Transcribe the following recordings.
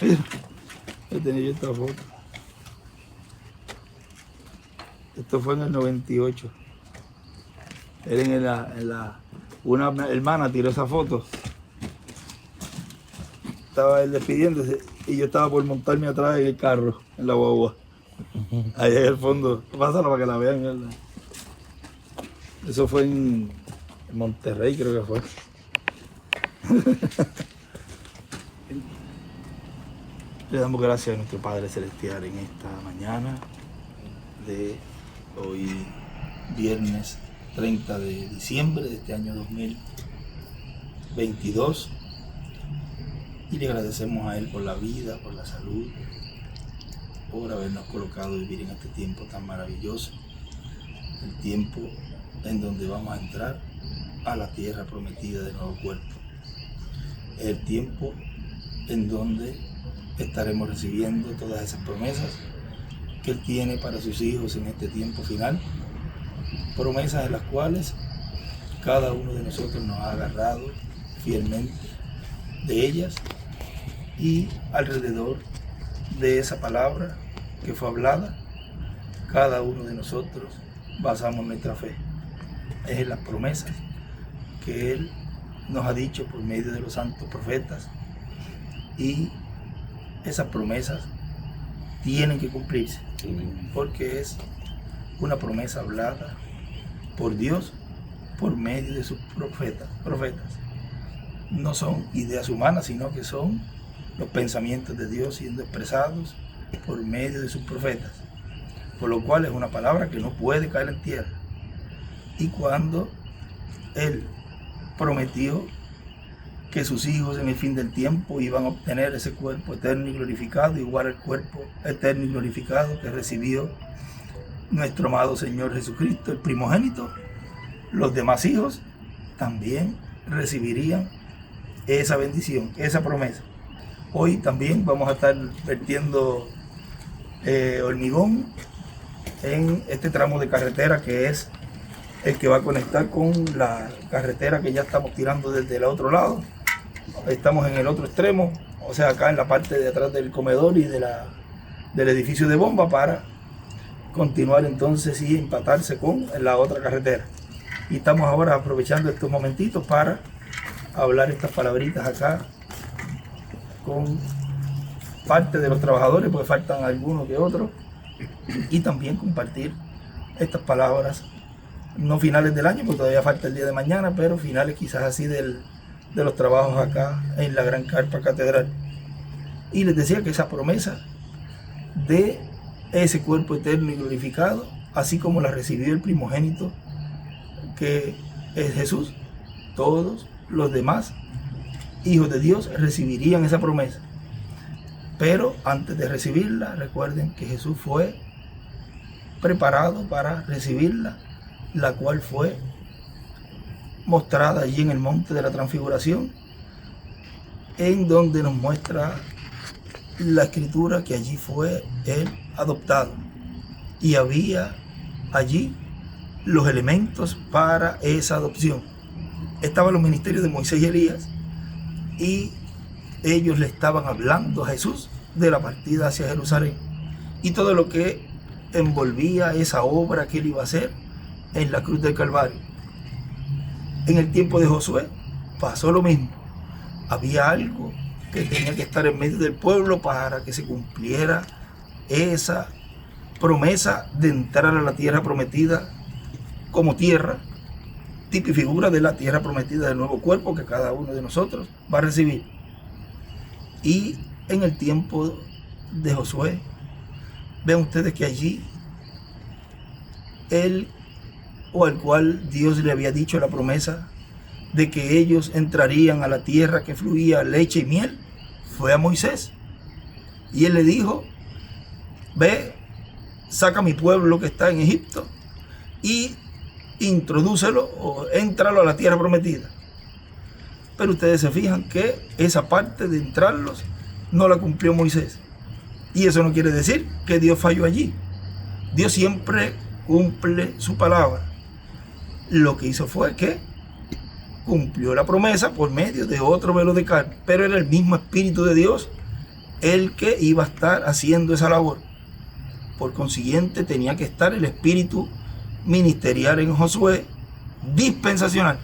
Mira, he tenido esta foto. Esto fue en el 98. Una hermana tiró esa foto. Estaba él despidiéndose y yo estaba por montarme atrás en el carro, en la guagua. Ahí en el fondo. Pásalo para que la vean, ¿verdad? Eso fue en Monterrey, creo que fue. Le damos gracias a nuestro Padre Celestial en esta mañana de hoy, viernes 30 de diciembre de este año 2022. Y le agradecemos a Él por la vida, por la salud, por habernos colocado a vivir en este tiempo tan maravilloso. El tiempo en donde vamos a entrar a la tierra prometida de nuevo cuerpo. Es el tiempo en donde estaremos recibiendo todas esas promesas que Él tiene para sus hijos en este tiempo final. Promesas en las cuales cada uno de nosotros nos ha agarrado fielmente de ellas, y alrededor de esa palabra que fue hablada, cada uno de nosotros basamos nuestra fe. Es en las promesas que Él nos ha dicho por medio de los santos profetas, y esas promesas tienen que cumplirse, porque es una promesa hablada por Dios por medio de sus profetas. No son ideas humanas, sino que son los pensamientos de Dios siendo expresados por medio de sus profetas, por lo cual es una palabra que no puede caer en tierra. Y cuando Él prometió que sus hijos en el fin del tiempo iban a obtener ese cuerpo eterno y glorificado, igual al cuerpo eterno y glorificado que recibió nuestro amado Señor Jesucristo, el primogénito, los demás hijos también recibirían esa bendición, esa promesa. Hoy también vamos a estar vertiendo hormigón en este tramo de carretera que es el que va a conectar con la carretera que ya estamos tirando desde el otro lado. Estamos en el otro extremo, o sea, acá en la parte de atrás del comedor y del edificio de bomba, para continuar entonces y empatarse con la otra carretera. Y estamos ahora aprovechando estos momentitos para hablar estas palabritas acá con parte de los trabajadores, porque faltan algunos que otros, y también compartir estas palabras, no finales del año, porque todavía falta el día de mañana, pero finales quizás así de los trabajos acá en la Gran Carpa Catedral. Y les decía que esa promesa de ese cuerpo eterno y glorificado, así como la recibió el primogénito, que es Jesús, todos los demás hijos de Dios recibirían esa promesa. Pero antes de recibirla, recuerden que Jesús fue preparado para recibirla, la cual fue mostrada allí en el monte de la transfiguración, en donde nos muestra la escritura que allí fue Él adoptado, y había allí los elementos para esa adopción. Estaban los ministerios de Moisés y Elías, y ellos le estaban hablando a Jesús de la partida hacia Jerusalén y todo lo que envolvía esa obra que Él iba a hacer en la cruz del Calvario. En el tiempo de Josué pasó lo mismo. Había algo que tenía que estar en medio del pueblo para que se cumpliera esa promesa de entrar a la tierra prometida como tierra, tipo y figura de la tierra prometida del nuevo cuerpo que cada uno de nosotros va a recibir. Y en el tiempo de Josué, vean ustedes que allí él, o al cual Dios le había dicho la promesa de que ellos entrarían a la tierra que fluía leche y miel, fue a Moisés. Y él le dijo: ve, saca a mi pueblo que está en Egipto y introdúcelo o éntralo a la tierra prometida. Pero ustedes se fijan que esa parte de entrarlos no la cumplió Moisés. Y eso no quiere decir que Dios falló allí. Dios siempre cumple su palabra. Lo que hizo fue que cumplió la promesa por medio de otro velo de carne, pero era el mismo Espíritu de Dios el que iba a estar haciendo esa labor. Por consiguiente, tenía que estar el espíritu ministerial en Josué, dispensacional.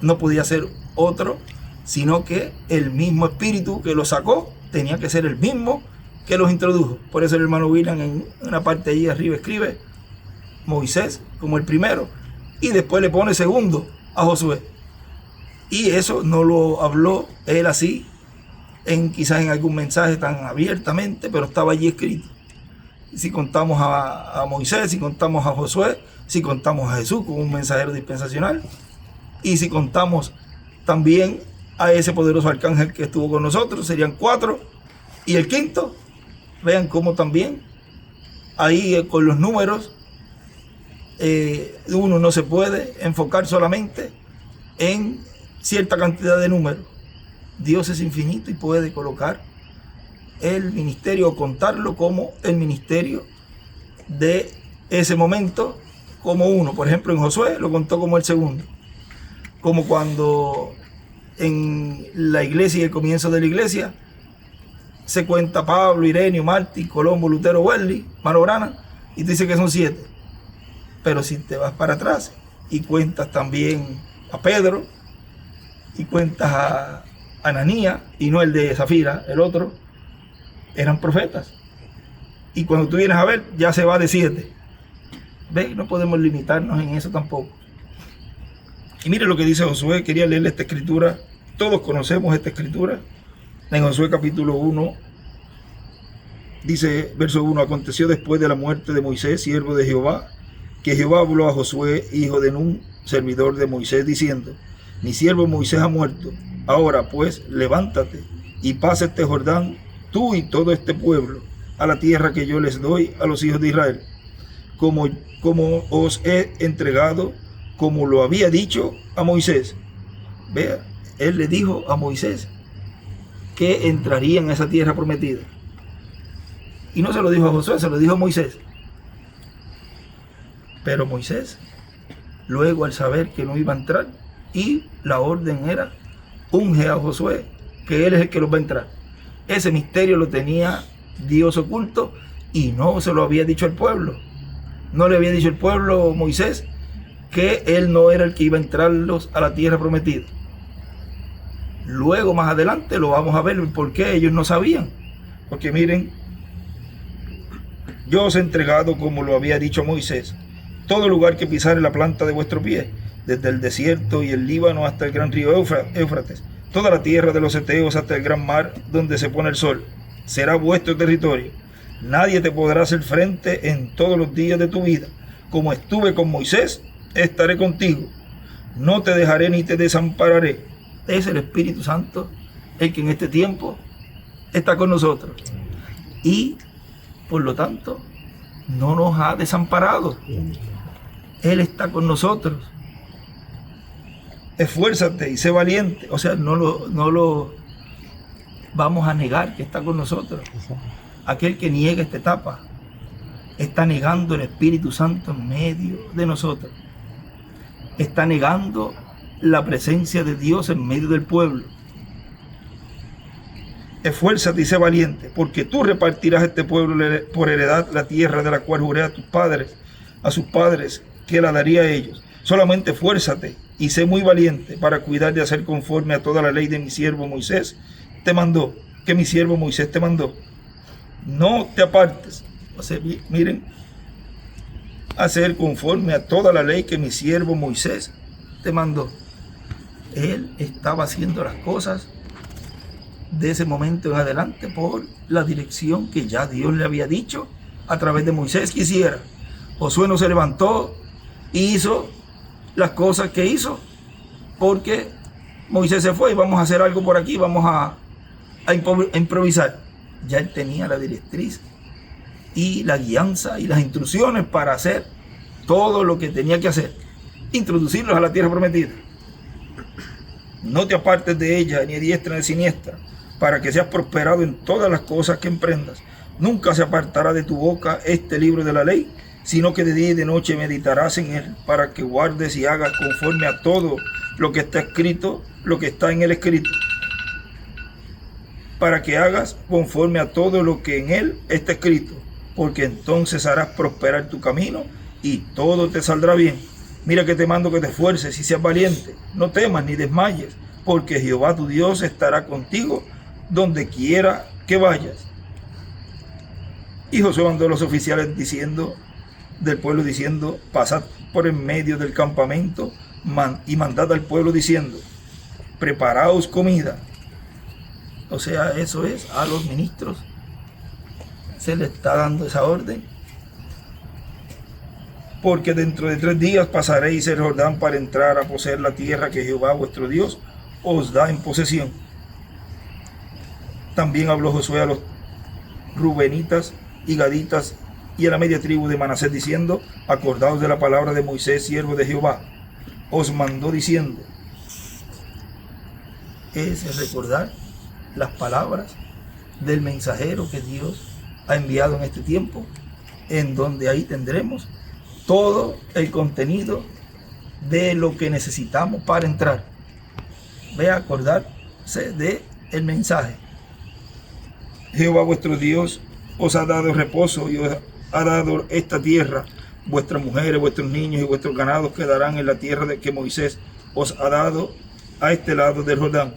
No podía ser otro, sino que el mismo espíritu que lo sacó tenía que ser el mismo que los introdujo. Por eso el hermano William en una parte allí arriba escribe Moisés como el primero y después le pone segundo a Josué. Y eso no lo habló él así, quizás en algún mensaje tan abiertamente, pero estaba allí escrito. Si contamos a Moisés, si contamos a Josué, si contamos a Jesús como un mensajero dispensacional, y si contamos también a ese poderoso arcángel que estuvo con nosotros, serían 4, y el quinto, vean cómo también, ahí con los números, uno no se puede enfocar solamente en cierta cantidad de números. Dios es infinito y puede colocar el ministerio o contarlo como el ministerio de ese momento como uno. Por ejemplo, en Josué lo contó como el segundo. Como cuando en la iglesia y el comienzo de la iglesia se cuenta Pablo, Ireneo, Martín, Colombo, Lutero, Wesley, Mano Brana, y te dice que son 7. Pero si te vas para atrás y cuentas también a Pedro y cuentas a Ananías, y no el de Zafira, el otro, eran profetas. Y cuando tú vienes a ver, ya se va de 7. ¿Ves? No podemos limitarnos en eso tampoco. Y mire lo que dice Josué. Quería leerle esta escritura. Todos conocemos esta escritura. En Josué capítulo 1, dice, verso 1, aconteció después de la muerte de Moisés, siervo de Jehová, que Jehová habló a Josué, hijo de Nun, servidor de Moisés, diciendo, mi siervo Moisés ha muerto. Ahora pues, levántate y pasa este Jordán, tú y todo este pueblo, a la tierra que yo les doy a los hijos de Israel, como os he entregado, como lo había dicho a Moisés. Vea, él le dijo a Moisés que entraría en esa tierra prometida. Y no se lo dijo a Josué, se lo dijo a Moisés. Pero Moisés, luego al saber que no iba a entrar, y la orden era, unge a Josué, que él es el que los va a entrar. Ese misterio lo tenía Dios oculto y no se lo había dicho al pueblo. No le había dicho al pueblo Moisés que él no era el que iba a entrarlos a la tierra prometida. Luego más adelante lo vamos a ver por qué ellos no sabían. Porque miren, yo os he entregado, como lo había dicho Moisés, todo lugar que pisare la planta de vuestro pie, desde el desierto y el Líbano hasta el gran río Éufrates, toda la tierra de los heteos hasta el gran mar donde se pone el sol, será vuestro territorio. Nadie te podrá hacer frente en todos los días de tu vida. Como estuve con Moisés, estaré contigo. No te dejaré ni te desampararé. Es el Espíritu Santo el que en este tiempo está con nosotros. Y, por lo tanto, no nos ha desamparado. Él está con nosotros. Esfuérzate y sé valiente. O sea, no lo vamos a negar que está con nosotros. Aquel que niega esta etapa está negando el Espíritu Santo en medio de nosotros. Está negando la presencia de Dios en medio del pueblo. Esfuérzate y sé valiente, porque tú repartirás a este pueblo por heredad la tierra de la cual juré a sus padres, que la daría a ellos. Solamente esfuérzate y sé muy valiente para cuidar de hacer conforme a toda la ley de mi siervo Moisés te mandó, que mi siervo Moisés te mandó. No te apartes. O sea, miren, hacer conforme a toda la ley que mi siervo Moisés te mandó. Él estaba haciendo las cosas de ese momento en adelante por la dirección que ya Dios le había dicho a través de Moisés que hiciera. Josué no se levantó y hizo las cosas que hizo porque Moisés se fue y vamos a hacer algo por aquí, vamos a improvisar. Ya él tenía la directriz y la guianza y las instrucciones para hacer todo lo que tenía que hacer, introducirlos a la tierra prometida. No te apartes de ella, ni a diestra ni a siniestra, para que seas prosperado en todas las cosas que emprendas. Nunca se apartará de tu boca este libro de la ley, sino que de día y de noche meditarás en él, para que guardes y hagas conforme a todo lo que está escrito, lo que está en el escrito. para que hagas conforme a todo lo que en él está escrito, porque entonces harás prosperar tu camino y todo te saldrá bien. Mira que te mando que te esfuerces y seas valiente, no temas ni desmayes, porque Jehová tu Dios estará contigo donde quiera que vayas. Y Josué mandó a los oficiales del pueblo diciendo, pasad por en medio del campamento y mandad al pueblo diciendo, preparaos comida. O sea, eso es a los ministros. Se le está dando esa orden. Porque dentro de 3 días pasaréis el Jordán para entrar a poseer la tierra que Jehová vuestro Dios os da en posesión. También habló Josué a los rubenitas y gaditas y a la media tribu de Manasés diciendo, acordaos de la palabra de Moisés, siervo de Jehová. Os mandó diciendo. Es recordar las palabras del mensajero que Dios ha enviado en este tiempo, en donde ahí tendremos todo el contenido de lo que necesitamos para entrar. Ve a acordarse de el mensaje. Jehová vuestro Dios os ha dado reposo y os ha dado esta tierra. Vuestras mujeres, vuestros niños y vuestros ganados quedarán en la tierra de que Moisés os ha dado a este lado del Jordán.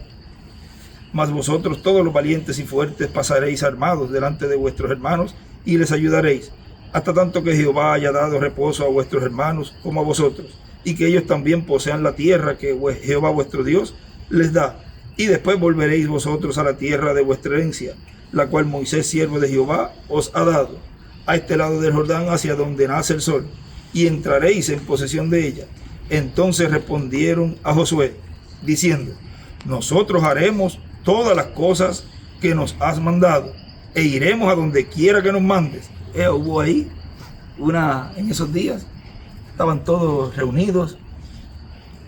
Mas vosotros todos los valientes y fuertes pasaréis armados delante de vuestros hermanos y les ayudaréis, hasta tanto que Jehová haya dado reposo a vuestros hermanos como a vosotros, y que ellos también posean la tierra que Jehová vuestro Dios les da. Y después volveréis vosotros a la tierra de vuestra herencia, la cual Moisés, siervo de Jehová, os ha dado, a este lado del Jordán, hacia donde nace el sol, y entraréis en posesión de ella. Entonces respondieron a Josué, diciendo, nosotros haremos todas las cosas que nos has mandado, e iremos a donde quiera que nos mandes. Hubo ahí en esos días, estaban todos reunidos,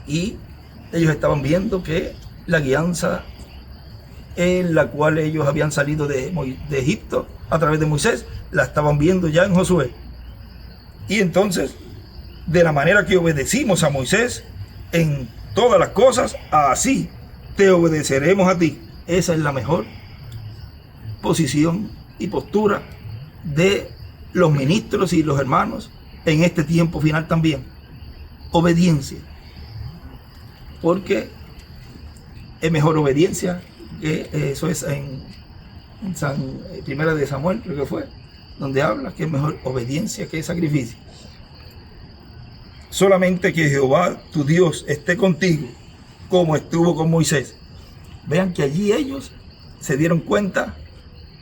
y ellos estaban viendo que la guianza en la cual ellos habían salido de Egipto a través de Moisés, la estaban viendo ya en Josué. Y entonces, de la manera que obedecimos a Moisés en todas las cosas, así te obedeceremos a ti. Esa es la mejor posición y postura de los ministros y los hermanos en este tiempo final también. Obediencia. Porque es mejor obediencia, que eso es en Primera de Samuel, creo que fue, donde habla que es mejor obediencia que sacrificio. Solamente que Jehová tu Dios esté contigo, como estuvo con Moisés. Vean que allí ellos se dieron cuenta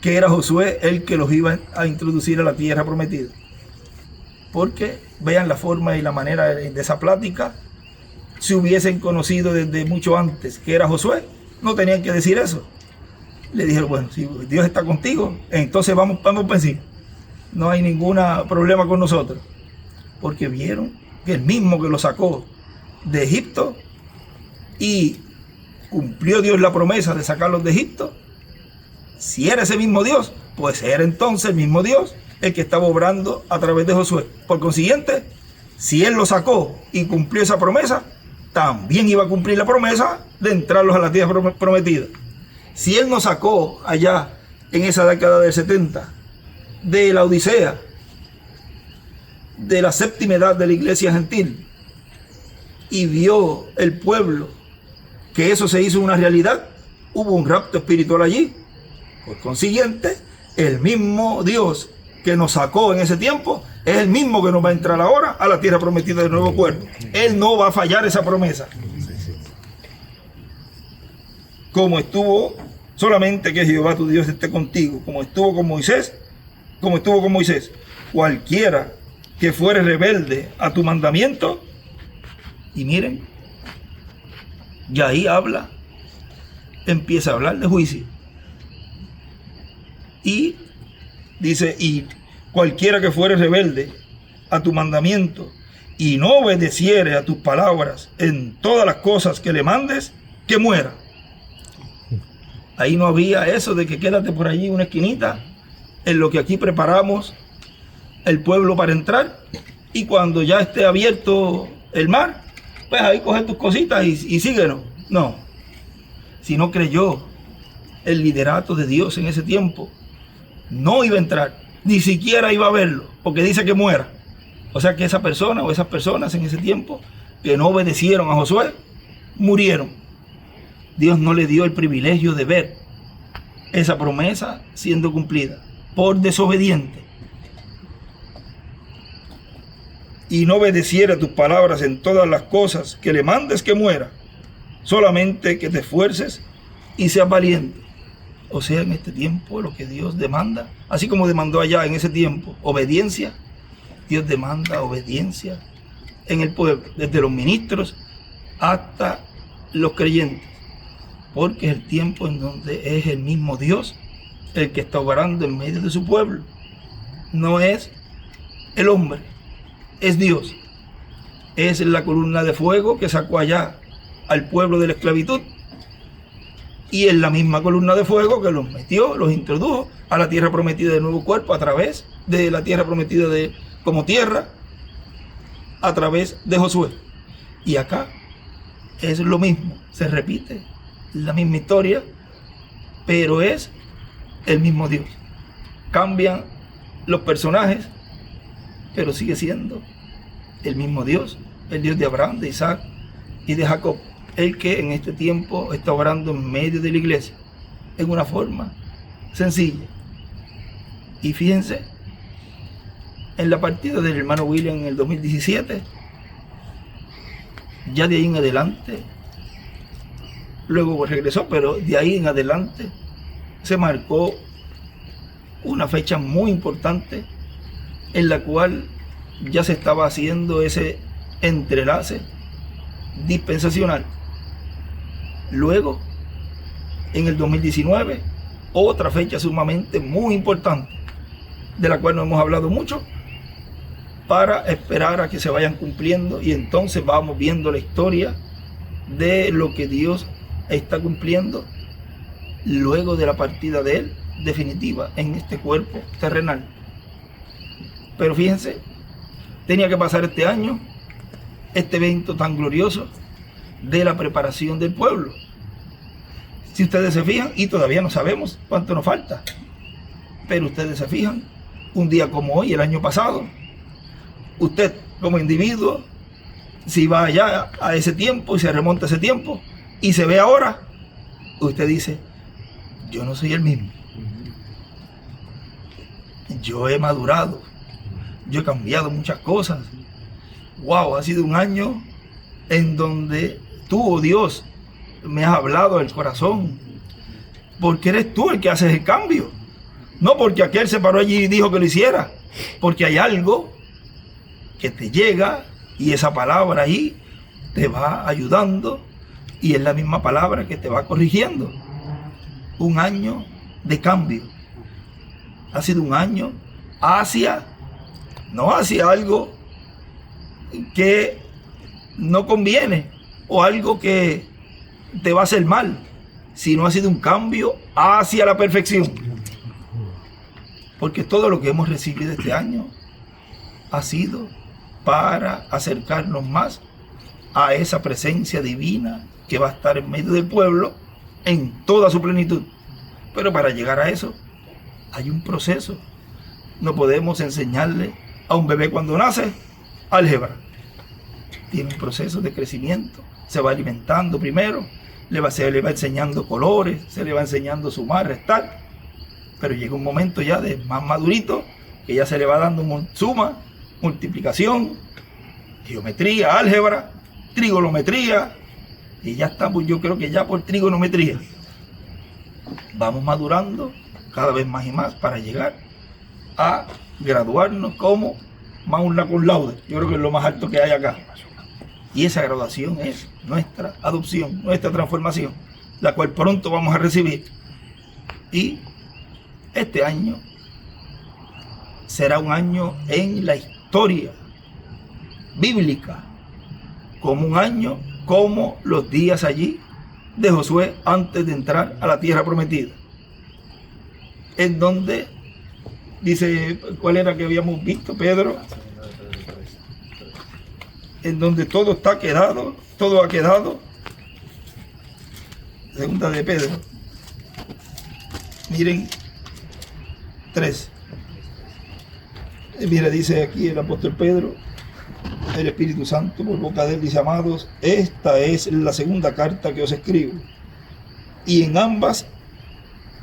que era Josué el que los iba a introducir a la tierra prometida. Porque vean la forma y la manera de esa plática. Si hubiesen conocido desde mucho antes que era Josué, no tenían que decir eso. Le dijeron, bueno, si Dios está contigo, entonces vamos para encima. No hay ningún problema con nosotros. Porque vieron que el mismo que lo sacó de Egipto y cumplió Dios la promesa de sacarlos de Egipto, si era ese mismo Dios, pues era entonces el mismo Dios el que estaba obrando a través de Josué. Por consiguiente, si él lo sacó y cumplió esa promesa, también iba a cumplir la promesa de entrarlos a la tierra prometida. Si él nos sacó allá en esa década del 70 de la Odisea, de la séptima edad de la iglesia gentil, y vio el pueblo que eso se hizo una realidad, hubo un rapto espiritual allí. Por consiguiente, el mismo Dios que nos sacó en ese tiempo es el mismo que nos va a entrar ahora a la tierra prometida del nuevo cuerpo. Él no va a fallar esa promesa. Como estuvo, solamente que Jehová tu Dios esté contigo, como estuvo con Moisés, cualquiera que fuere rebelde a tu mandamiento. Y miren, y ahí empieza a hablar de juicio. Y dice, y cualquiera que fuere rebelde a tu mandamiento y no obedeciere a tus palabras en todas las cosas que le mandes, que muera. Ahí no había eso de que quédate por allí una esquinita en lo que aquí preparamos el pueblo para entrar, y cuando ya esté abierto el mar, pues ahí coge tus cositas y síguenos. No, si no creyó el liderato de Dios en ese tiempo, no iba a entrar, ni siquiera iba a verlo, porque dice que muera. O sea que esa persona o esas personas en ese tiempo que no obedecieron a Josué, murieron. Dios no le dio el privilegio de ver esa promesa siendo cumplida por desobediente. Y no obedeciera tus palabras en todas las cosas que le mandes que muera, solamente que te esfuerces y seas valiente. O sea, en este tiempo lo que Dios demanda, así como demandó allá en ese tiempo obediencia, Dios demanda obediencia en el pueblo, desde los ministros hasta los creyentes, porque es el tiempo en donde es el mismo Dios el que está obrando en medio de su pueblo. No es el hombre, es Dios. Es la columna de fuego que sacó allá al pueblo de la esclavitud, y es la misma columna de fuego que los metió, los introdujo a la tierra prometida de nuevo cuerpo, a través de la tierra prometida como tierra, a través de Josué. Y acá es lo mismo, se repite la misma historia, pero es el mismo Dios. Cambian los personajes, pero sigue siendo el mismo Dios, el Dios de Abraham, de Isaac y de Jacob, el que en este tiempo está obrando en medio de la iglesia, en una forma sencilla. Y fíjense, en la partida del hermano William en el 2017, ya de ahí en adelante, luego regresó, pero de ahí en adelante se marcó una fecha muy importante en la cual ya se estaba haciendo ese entrelace dispensacional. Luego, en el 2019, otra fecha sumamente muy importante, de la cual no hemos hablado mucho, para esperar a que se vayan cumpliendo, y entonces vamos viendo la historia de lo que Dios está cumpliendo luego de la partida de Él definitiva en este cuerpo terrenal. Pero fíjense, tenía que pasar este año, este evento tan glorioso de la preparación del pueblo. Si ustedes se fijan, y todavía no sabemos cuánto nos falta, pero ustedes se fijan, un día como hoy, el año pasado, usted como individuo, si va allá a ese tiempo y se remonta a ese tiempo y se ve ahora, usted dice, yo no soy el mismo. Yo he madurado, yo he cambiado muchas cosas. Wow, ha sido un año en donde tú, oh Dios, me has hablado del corazón, porque eres tú el que haces el cambio, no porque aquel se paró allí y dijo que lo hiciera, porque hay algo que te llega y esa palabra ahí te va ayudando, y es la misma palabra que te va corrigiendo. Un año de cambio. Ha sido un año no hacia algo que no conviene o algo que te va a hacer mal, sino ha sido un cambio hacia la perfección. Porque todo lo que hemos recibido este año ha sido para acercarnos más a esa presencia divina que va a estar en medio del pueblo en toda su plenitud. Pero para llegar a eso hay un proceso. No podemos enseñarle a un bebé cuando nace álgebra. Tiene un proceso de crecimiento. Se va alimentando primero, se le va enseñando colores, se le va enseñando sumar, restar. Pero llega un momento ya de más madurito, que ya se le va dando suma, multiplicación, geometría, álgebra, trigonometría, y ya estamos, yo creo que ya por trigonometría. Vamos madurando cada vez más y más para llegar a graduarnos como magna cum laude. Yo creo que es lo más alto que hay acá. Y esa graduación es nuestra adopción, nuestra transformación, la cual pronto vamos a recibir. Y este año será un año en la historia bíblica, como un año como los días allí de Josué antes de entrar a la tierra prometida, en donde dice, ¿cuál era que habíamos visto, Pedro? En donde todo está quedado, todo ha quedado. Segunda de Pedro. Miren, 3. Mira, dice aquí el apóstol Pedro, el Espíritu Santo por boca de él dice: amados, esta es la segunda carta que os escribo, y en ambas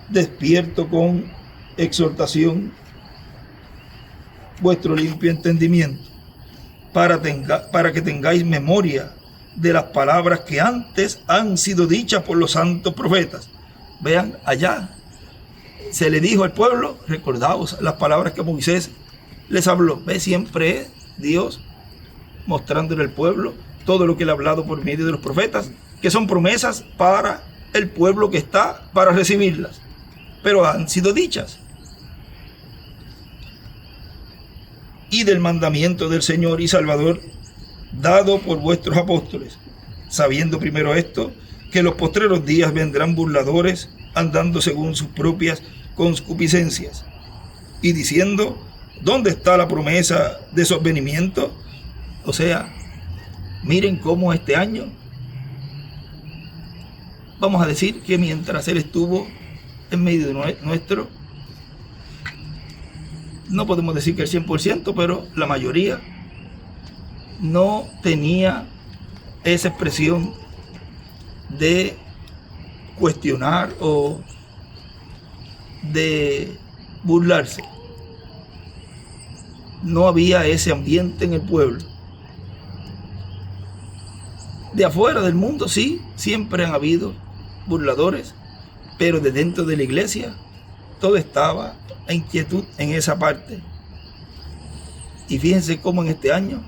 despierto con exhortación vuestro limpio entendimiento, para que tengáis memoria de las palabras que antes han sido dichas por los santos profetas. Vean, allá se le dijo al pueblo: recordaos las palabras que Moisés les habló. Ve, siempre Dios mostrándole al pueblo todo lo que él ha hablado por medio de los profetas, que son promesas para el pueblo que está para recibirlas, pero han sido dichas. Y del mandamiento del Señor y Salvador dado por vuestros apóstoles, sabiendo primero esto, que en los postreros días vendrán burladores, andando según sus propias concupiscencias, y diciendo: ¿dónde está la promesa de su advenimiento? O sea, miren cómo este año, vamos a decir que mientras él estuvo en medio de nuestro, no podemos decir que el 100%, pero la mayoría no tenía esa expresión de cuestionar o de burlarse. No había ese ambiente en el pueblo. De afuera del mundo sí, siempre han habido burladores, pero de dentro de la iglesia todo estaba en inquietud en esa parte. Y fíjense cómo en este año,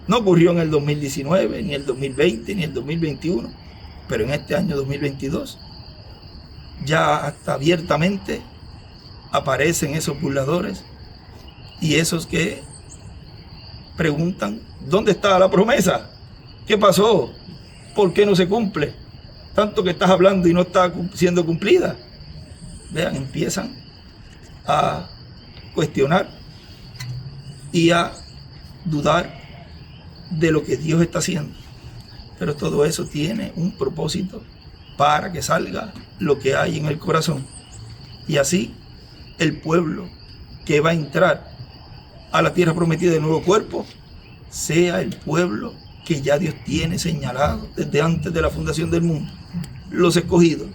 no ocurrió en el 2019, ni el 2020, ni el 2021, pero en este año 2022 ya hasta abiertamente aparecen esos burladores y esos que preguntan: ¿dónde está la promesa? ¿Qué pasó? ¿Por qué no se cumple? Tanto que estás hablando y no está siendo cumplida. Vean, empiezan a cuestionar y a dudar de lo que Dios está haciendo. Pero todo eso tiene un propósito, para que salga lo que hay en el corazón. Y así el pueblo que va a entrar a la tierra prometida de nuevo cuerpo sea el pueblo que ya Dios tiene señalado desde antes de la fundación del mundo, los escogidos.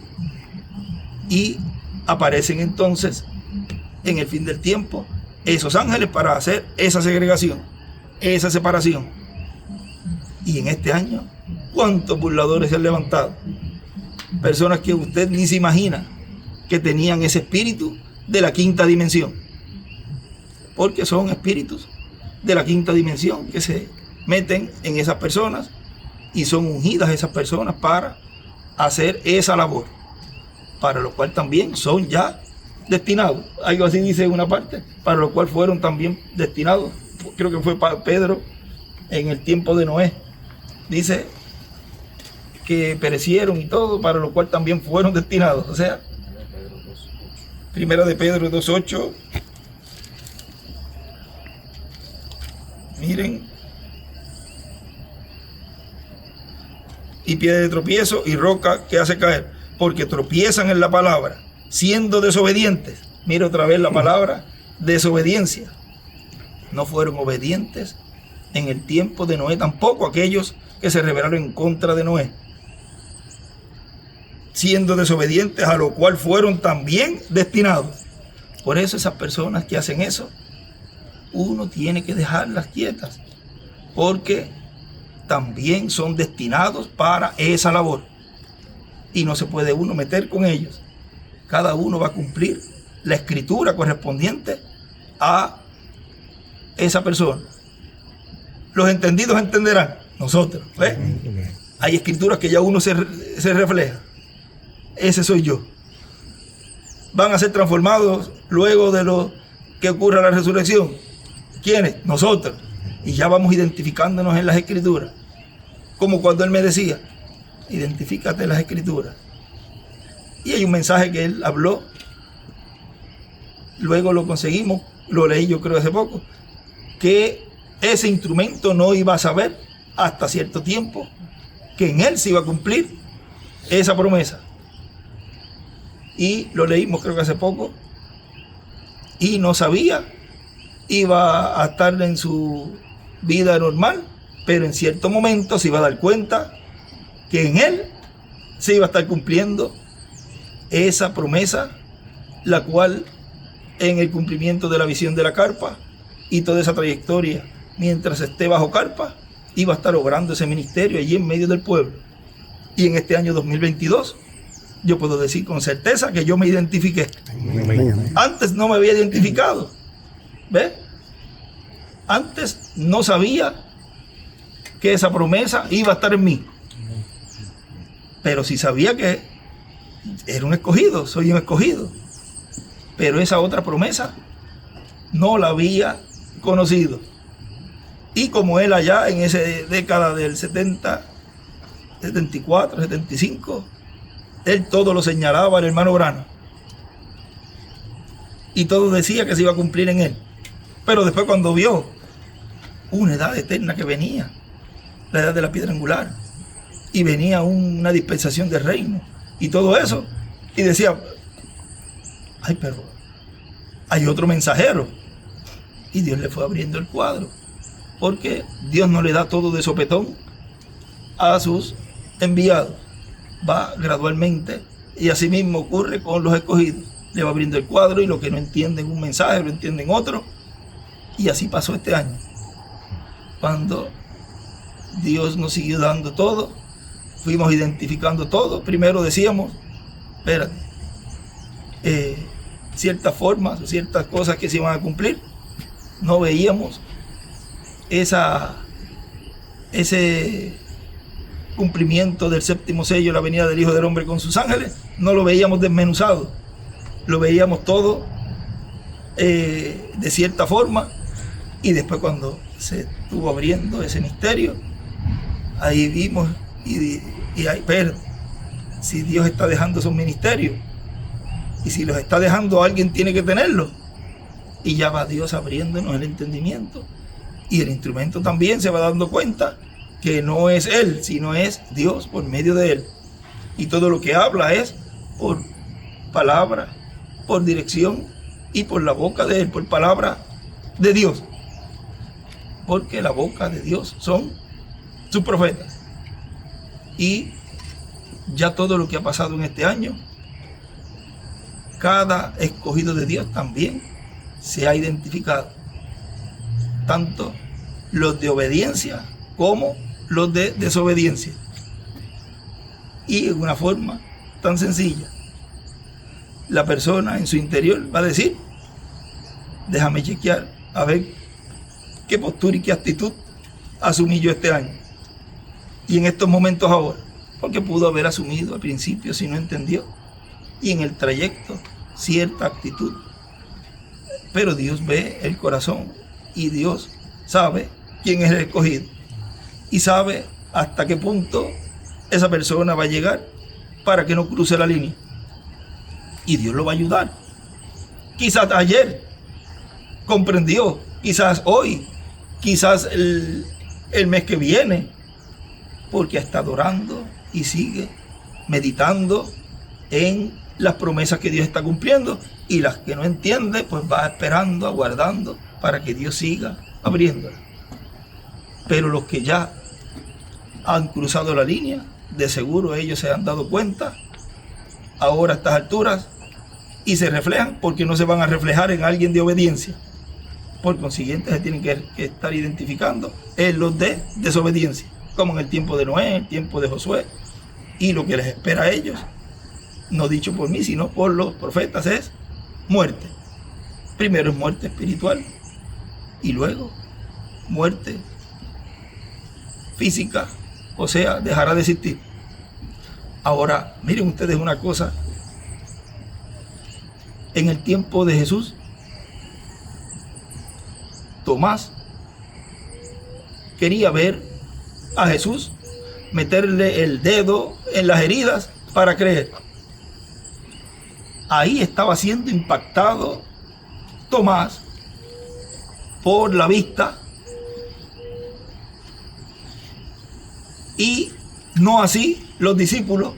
Y aparecen entonces en el fin del tiempo esos ángeles para hacer esa segregación, esa separación. Y en este año, ¿cuántos burladores se han levantado? Personas que usted ni se imagina que tenían ese espíritu de la quinta dimensión, porque son espíritus de la quinta dimensión que se meten en esas personas y son ungidas esas personas para hacer esa labor, para lo cual también son ya destinados. Algo así dice en una parte, para lo cual fueron también destinados. Creo que fue para Pedro en el tiempo de Noé. Dice que perecieron y todo, para lo cual también fueron destinados. O sea, Primera de Pedro 2:8. Miren: y piedra de tropiezo y roca que hace caer, porque tropiezan en la palabra, siendo desobedientes. Mira otra vez la palabra desobediencia. No fueron obedientes en el tiempo de Noé, tampoco aquellos que se rebelaron en contra de Noé. Siendo desobedientes, a lo cual fueron también destinados. Por eso esas personas que hacen eso, uno tiene que dejarlas quietas, porque también son destinados para esa labor y no se puede uno meter con ellos. Cada uno va a cumplir la escritura correspondiente a esa persona. Los entendidos entenderán. Nosotros, ¿ves? Hay escrituras que ya uno se refleja. Ese soy yo. Van a ser transformados luego de lo que ocurra la resurrección. ¿Quiénes? Nosotros. Y ya vamos identificándonos en las escrituras. Como cuando él me decía: identifícate en las escrituras. Y hay un mensaje que él habló, luego lo conseguimos, lo leí yo creo hace poco, que ese instrumento no iba a saber hasta cierto tiempo que en él se iba a cumplir esa promesa. y lo leímos creo que hace poco, y no sabía, iba a estar en su vida normal, pero en cierto momento se iba a dar cuenta que en él se iba a estar cumpliendo esa promesa, la cual en el cumplimiento de la visión de la carpa y toda esa trayectoria, mientras esté bajo carpa, iba a estar obrando ese ministerio allí en medio del pueblo. Y en este año 2022, yo puedo decir con certeza que yo me identifiqué. Antes no me había identificado. ¿Ves? Antes no sabía que esa promesa iba a estar en mí. Pero sí sabía que era un escogido, soy un escogido. Pero esa otra promesa no la había conocido. Y como él allá en esa década del 70, 74, 75, él todo lo señalaba al hermano Branham. Y todo decía que se iba a cumplir en él. Pero después cuando vio una edad eterna que venía, la edad de la piedra angular, y venía una dispensación del reino, y todo eso, y decía, ay, pero hay otro mensajero. Y Dios le fue abriendo el cuadro, porque Dios no le da todo de sopetón a sus enviados, va gradualmente, y así mismo ocurre con los escogidos, le va abriendo el cuadro, y lo que no entienden un mensaje lo entienden otro, y así pasó este año, cuando Dios nos siguió dando todo, fuimos identificando todo. Primero decíamos, espérate, ciertas formas, ciertas cosas que se iban a cumplir, no veíamos ese cumplimiento del séptimo sello, la venida del Hijo del Hombre con sus ángeles, no lo veíamos desmenuzado, lo veíamos todo de cierta forma, y después cuando se estuvo abriendo ese misterio, ahí vimos y ahí, pero si Dios está dejando esos ministerios, y si los está dejando, alguien tiene que tenerlos, y ya va Dios abriéndonos el entendimiento, y el instrumento también se va dando cuenta que no es él, sino es Dios por medio de él, y todo lo que habla es por palabra, por dirección, y por la boca de él, por palabra de Dios, porque la boca de Dios son sus profetas. Y ya todo lo que ha pasado en este año, cada escogido de Dios también se ha identificado, tanto los de obediencia como los de desobediencia, y en una forma tan sencilla, la persona en su interior va a decir, déjame chequear a ver qué postura y qué actitud asumí yo este año y en estos momentos ahora, porque pudo haber asumido al principio si no entendió, y en el trayecto cierta actitud, pero Dios ve el corazón, y Dios sabe quién es el escogido, y sabe hasta qué punto esa persona va a llegar para que no cruce la línea, y Dios lo va a ayudar. Quizás ayer comprendió, quizás hoy, quizás el mes que viene, porque está adorando y sigue meditando en las promesas que Dios está cumpliendo, y las que no entiende, pues va esperando, aguardando para que Dios siga abriéndolas. Pero los que ya han cruzado la línea, de seguro ellos se han dado cuenta ahora a estas alturas, y se reflejan, porque no se van a reflejar en alguien de obediencia. Por consiguiente, se tienen que estar identificando en los de desobediencia, como en el tiempo de Noé, el tiempo de Josué, y lo que les espera a ellos, no dicho por mí, sino por los profetas, es muerte. Primero es muerte espiritual, y luego muerte física, o sea, dejará de existir. Ahora, miren ustedes una cosa, en el tiempo de Jesús, Tomás quería ver a Jesús meterle el dedo en las heridas para creer. Ahí estaba siendo impactado Tomás por la vista, y no así los discípulos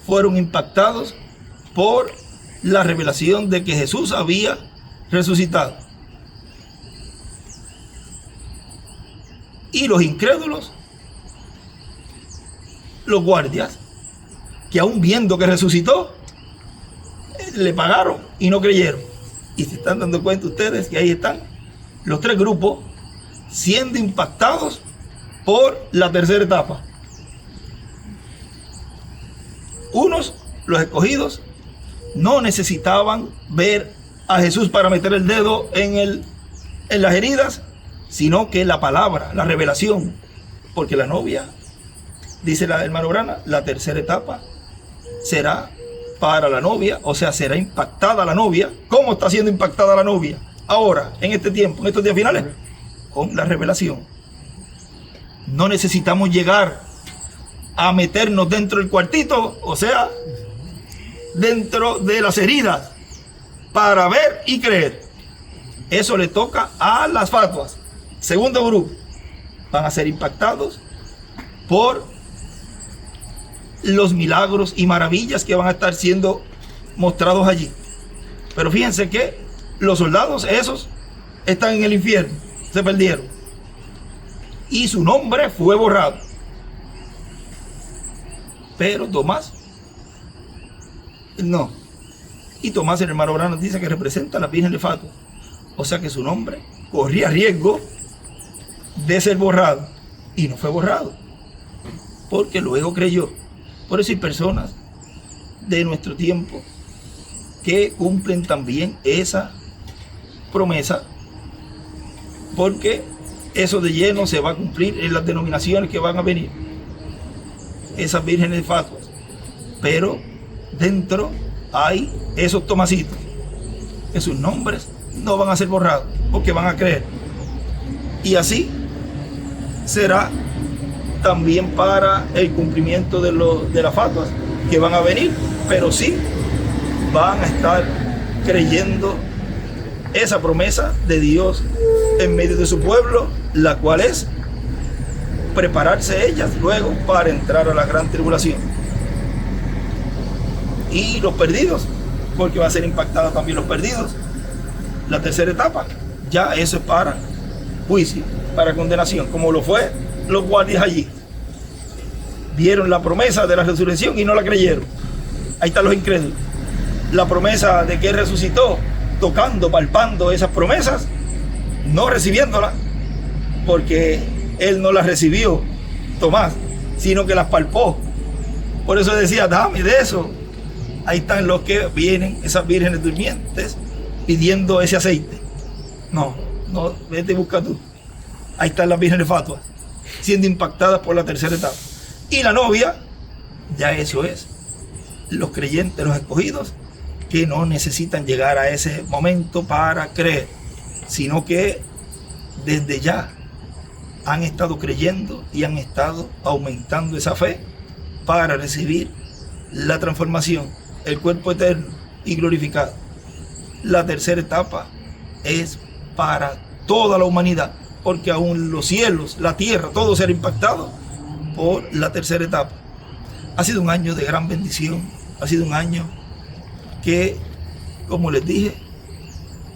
fueron impactados por la revelación de que Jesús había resucitado. Y los incrédulos, los guardias, que aún viendo que resucitó, le pagaron y no creyeron. Y se están dando cuenta ustedes que ahí están los tres grupos siendo impactados por la tercera etapa. Unos, los escogidos, no necesitaban ver a Jesús para meter el dedo en las heridas, sino que la palabra, la revelación, porque la novia, dice la hermana Brana, la tercera etapa será para la novia, o sea, será impactada la novia. ¿Cómo está siendo impactada la novia ahora, en este tiempo, en estos días finales? Con la revelación. No necesitamos llegar a meternos dentro del cuartito, o sea, dentro de las heridas, para ver y creer. Eso le toca a las fatuas. Segundo grupo, van a ser impactados por los milagros y maravillas que van a estar siendo mostrados allí. Pero fíjense que los soldados esos están en el infierno, se perdieron. Y su nombre fue borrado. Pero Tomás, no. Y Tomás, el hermano Brana, dice que representa a la Virgen de Fatua. O sea que su nombre corría riesgo de ser borrado. Y no fue borrado, porque luego creyó. Por eso hay personas de nuestro tiempo que cumplen también esa promesa, porque eso de lleno se va a cumplir en las denominaciones que van a venir, esas vírgenes de Fatuas. Pero dentro hay esos tomasitos que sus nombres no van a ser borrados, porque van a creer. Y así será también para el cumplimiento de las fatuas que van a venir, pero sí van a estar creyendo esa promesa de Dios en medio de su pueblo, la cual es prepararse ellas luego para entrar a la gran tribulación. Y los perdidos, porque va a ser impactada también los perdidos, la tercera etapa, ya eso es para juicio, para condenación, como lo fue los guardias allí. Vieron la promesa de la resurrección y no la creyeron. Ahí están los incrédulos. La promesa de que Él resucitó, tocando, palpando esas promesas, no recibiéndolas, porque Él no las recibió, Tomás, sino que las palpó. Por eso decía, dame de eso. Ahí están los que vienen, esas vírgenes durmientes, pidiendo ese aceite. No, vete y busca tú. Ahí están las vírgenes fatuas, siendo impactadas por la tercera etapa. Y la novia, ya eso es, los creyentes, los escogidos, que no necesitan llegar a ese momento para creer, sino que desde ya han estado creyendo y han estado aumentando esa fe para recibir la transformación, el cuerpo eterno y glorificado. La tercera etapa es para toda la humanidad, porque aún los cielos, la tierra, todo será impactado por la tercera etapa. Ha sido un año de gran bendición, ha sido un año que, como les dije,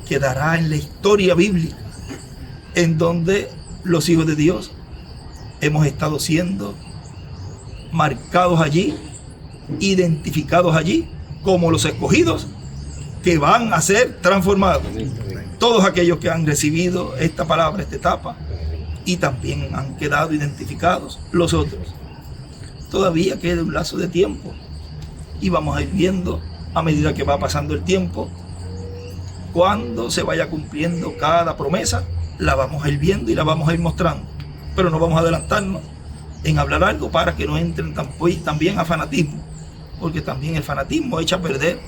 quedará en la historia bíblica, en donde los hijos de Dios hemos estado siendo marcados allí, identificados allí, como los escogidos que van a ser transformados. Todos aquellos que han recibido esta palabra, esta etapa, y también han quedado identificados los otros. Todavía queda un lazo de tiempo y vamos a ir viendo a medida que va pasando el tiempo, cuando se vaya cumpliendo cada promesa, la vamos a ir viendo y la vamos a ir mostrando. Pero no vamos a adelantarnos en hablar algo para que no entren también a fanatismo, porque también el fanatismo echa a perder,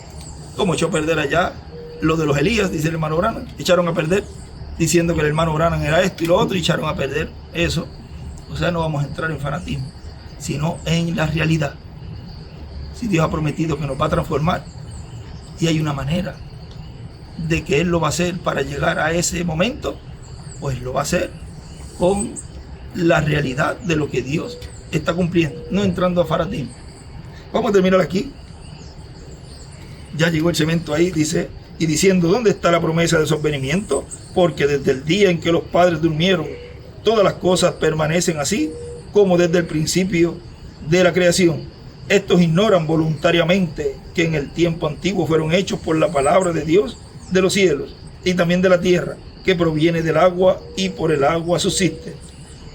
como echó a perder allá lo de los Elías, dice el hermano Branham. Echaron a perder diciendo que el hermano Branham era esto y lo otro, y echaron a perder eso. O sea, no vamos a entrar en fanatismo, sino en la realidad. Si Dios ha prometido que nos va a transformar, y hay una manera de que Él lo va a hacer para llegar a ese momento, pues lo va a hacer con la realidad de lo que Dios está cumpliendo, no entrando a fanatismo. Vamos a terminar aquí. ya llegó el cemento ahí, dice, y diciendo, ¿dónde está la promesa de su advenimiento? Porque desde el día en que los padres durmieron, todas las cosas permanecen así, como desde el principio de la creación. Estos ignoran voluntariamente que en el tiempo antiguo fueron hechos por la palabra de Dios de los cielos y también de la tierra, que proviene del agua y por el agua subsiste,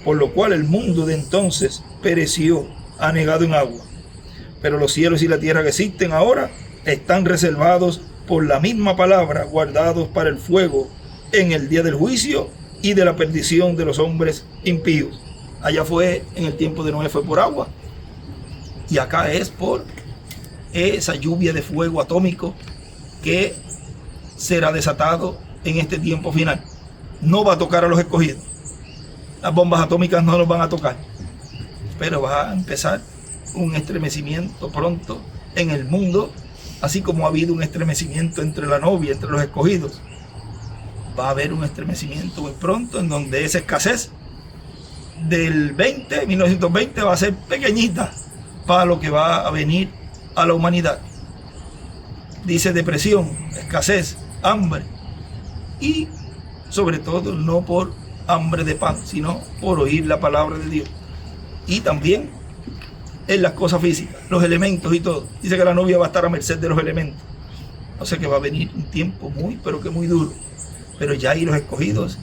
por lo cual el mundo de entonces pereció, anegado en agua. Pero los cielos y la tierra que existen ahora están reservados por la misma palabra, guardados para el fuego en el día del juicio y de la perdición de los hombres impíos. Allá fue, en el tiempo de Noé fue por agua, y acá es por esa lluvia de fuego atómico que será desatado en este tiempo final. No va a tocar a los escogidos. Las bombas atómicas no los van a tocar, pero va a empezar un estremecimiento pronto en el mundo, así como ha habido un estremecimiento entre la novia, entre los escogidos. Va a haber un estremecimiento muy pronto en donde esa escasez del 1920 va a ser pequeñita para lo que va a venir a la humanidad. Dice depresión, escasez, hambre, y sobre todo no por hambre de pan, sino por oír la palabra de Dios. Y también en las cosas físicas, los elementos y todo. Dice que la novia va a estar a merced de los elementos. O sea que va a venir un tiempo muy, pero que muy duro. Pero ya ahí los escogidos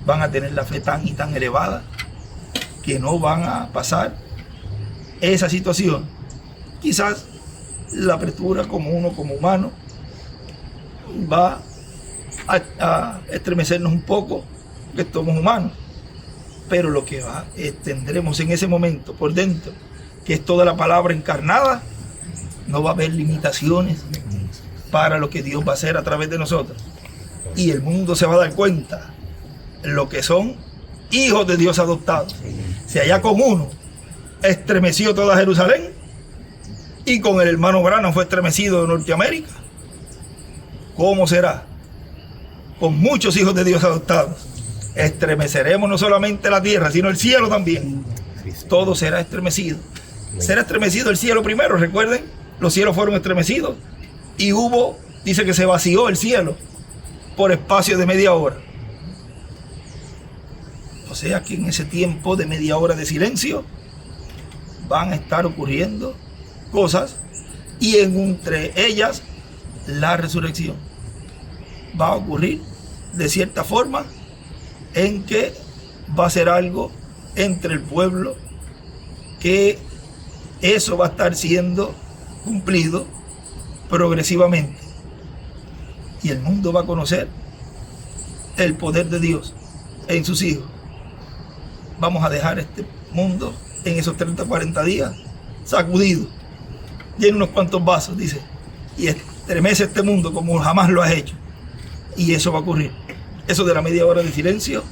van a tener la fe tan y tan elevada que no van a pasar esa situación. Quizás la apertura como uno, como humano, va a estremecernos un poco, que somos humanos, pero lo que tendremos en ese momento por dentro, que es toda la palabra encarnada, no va a haber limitaciones para lo que Dios va a hacer a través de nosotros, y el mundo se va a dar cuenta lo que son hijos de Dios adoptados. Si allá con uno estremeció toda Jerusalén, y con el hermano Branham fue estremecido de Norteamérica, ¿cómo será con muchos hijos de Dios adoptados? Estremeceremos no solamente la tierra, sino el cielo también. Todo será estremecido. Será estremecido el cielo primero. Recuerden, los cielos fueron estremecidos y dice que se vació el cielo por espacio de media hora. O sea que en ese tiempo de media hora de silencio van a estar ocurriendo cosas, y entre ellas la resurrección va a ocurrir de cierta forma, en que va a ser algo entre el pueblo, que eso va a estar siendo cumplido progresivamente, y el mundo va a conocer el poder de Dios en sus hijos. Vamos a dejar este mundo en esos 30-40 días sacudido, lleno unos cuantos vasos, dice, y estremece este mundo como jamás lo has hecho. Y eso va a ocurrir. Eso de la media hora de silencio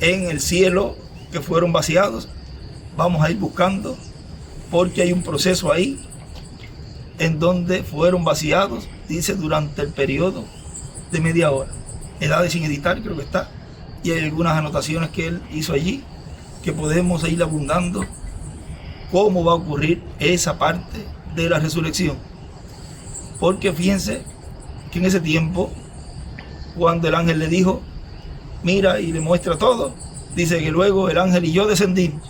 en el cielo que fueron vaciados, vamos a ir buscando, porque hay un proceso ahí en donde fueron vaciados, dice, durante el periodo de media hora. Edades sin editar, creo que está, y hay algunas anotaciones que él hizo allí que podemos ir abundando cómo va a ocurrir esa parte de la resurrección. Porque fíjense que en ese tiempo, cuando el ángel le dijo, mira, y le muestra todo, dice que luego el ángel y yo descendimos.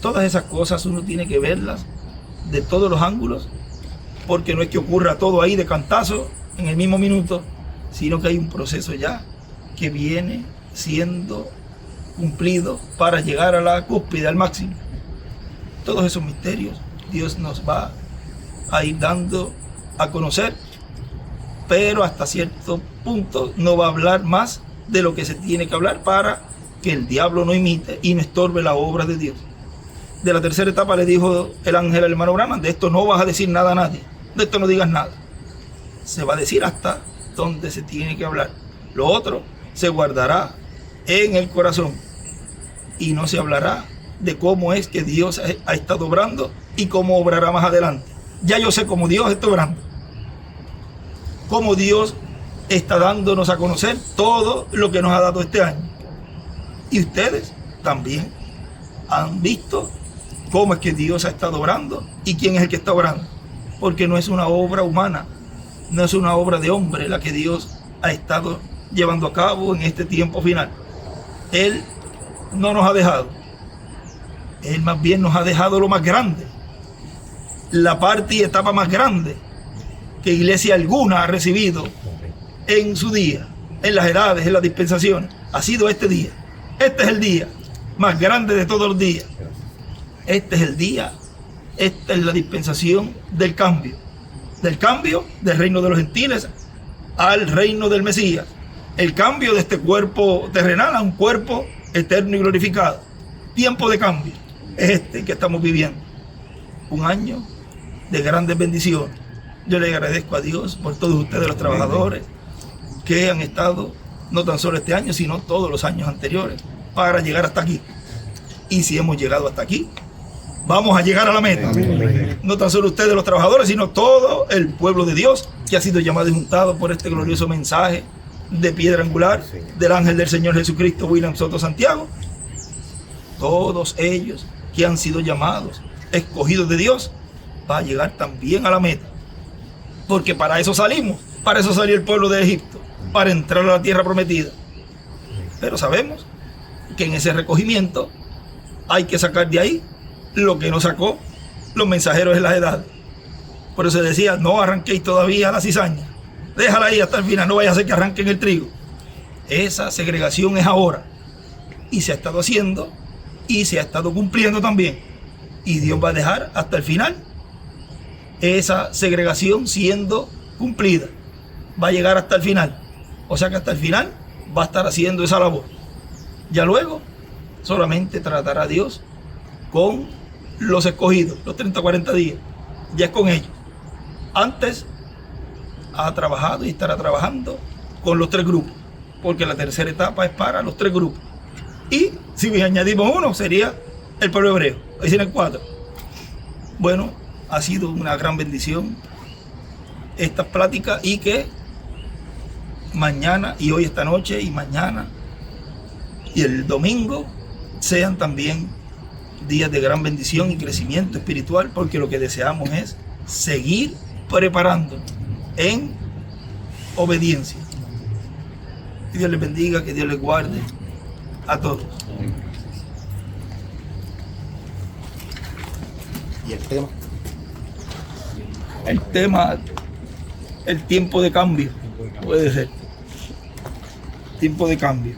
Todas esas cosas uno tiene que verlas de todos los ángulos, porque no es que ocurra todo ahí de cantazo en el mismo minuto, sino que hay un proceso ya que viene siendo cumplido para llegar a la cúspide, al máximo. Todos esos misterios Dios nos va a ir dando a conocer, pero hasta cierto punto no va a hablar más de lo que se tiene que hablar para que el diablo no imite y no estorbe la obra de Dios. De la tercera etapa le dijo el ángel al hermano Branham, de esto no vas a decir nada a nadie, de esto no digas nada. Se va a decir hasta donde se tiene que hablar. Lo otro se guardará en el corazón y no se hablará de cómo es que Dios ha estado obrando y cómo obrará más adelante. Ya yo sé cómo Dios está obrando, cómo Dios está dándonos a conocer todo lo que nos ha dado este año. Y ustedes también han visto cómo es que Dios ha estado obrando y quién es el que está obrando. Porque no es una obra humana, no es una obra de hombre la que Dios ha estado llevando a cabo en este tiempo final. Él no nos ha dejado. Él más bien nos ha dejado lo más grande, la parte y etapa más grande que iglesia alguna ha recibido en su día, en las edades, en las dispensaciones. Ha sido este día. Este es el día más grande de todos los días. Este es el día, esta es la dispensación del cambio del reino de los gentiles al reino del Mesías. El cambio de este cuerpo terrenal a un cuerpo eterno y glorificado. Tiempo de cambio es este que estamos viviendo. Un año de grandes bendiciones. Yo le agradezco a Dios por todos ustedes, los trabajadores, que han estado no tan solo este año, sino todos los años anteriores, para llegar hasta aquí. Y si hemos llegado hasta aquí, vamos a llegar a la meta. No tan solo ustedes, los trabajadores, sino todo el pueblo de Dios, que ha sido llamado y juntado por este glorioso mensaje de piedra angular del ángel del Señor Jesucristo, William Soto Santiago. Todos ellos que han sido llamados, escogidos de Dios, va a llegar también a la meta. Porque para eso salimos, para eso salió el pueblo de Egipto, para entrar a la tierra prometida. Pero sabemos que en ese recogimiento hay que sacar de ahí lo que no sacó los mensajeros de las edades. Por eso decía, no arranquéis todavía la cizaña, déjala ahí hasta el final, no vaya a ser que arranquen el trigo. Esa segregación es ahora, y se ha estado haciendo, y se ha estado cumpliendo también, y Dios va a dejar hasta el final esa segregación siendo cumplida. Va a llegar hasta el final, o sea que hasta el final va a estar haciendo esa labor. Ya luego solamente tratará Dios con los escogidos, los 30 o 40 días, ya es con ellos. Antes ha trabajado y estará trabajando con los 3 grupos, porque la tercera etapa es para los 3 grupos. Y si añadimos uno, sería el pueblo hebreo, ahí tienen 4. Bueno, ha sido una gran bendición estas pláticas, y que mañana y hoy, esta noche y mañana y el domingo sean también días de gran bendición y crecimiento espiritual, porque lo que deseamos es seguir preparándonos en obediencia. Que Dios les bendiga, que Dios les guarde a todos. ¿Y el tema? El tema, el tiempo de cambio, puede ser. Tiempo de cambio.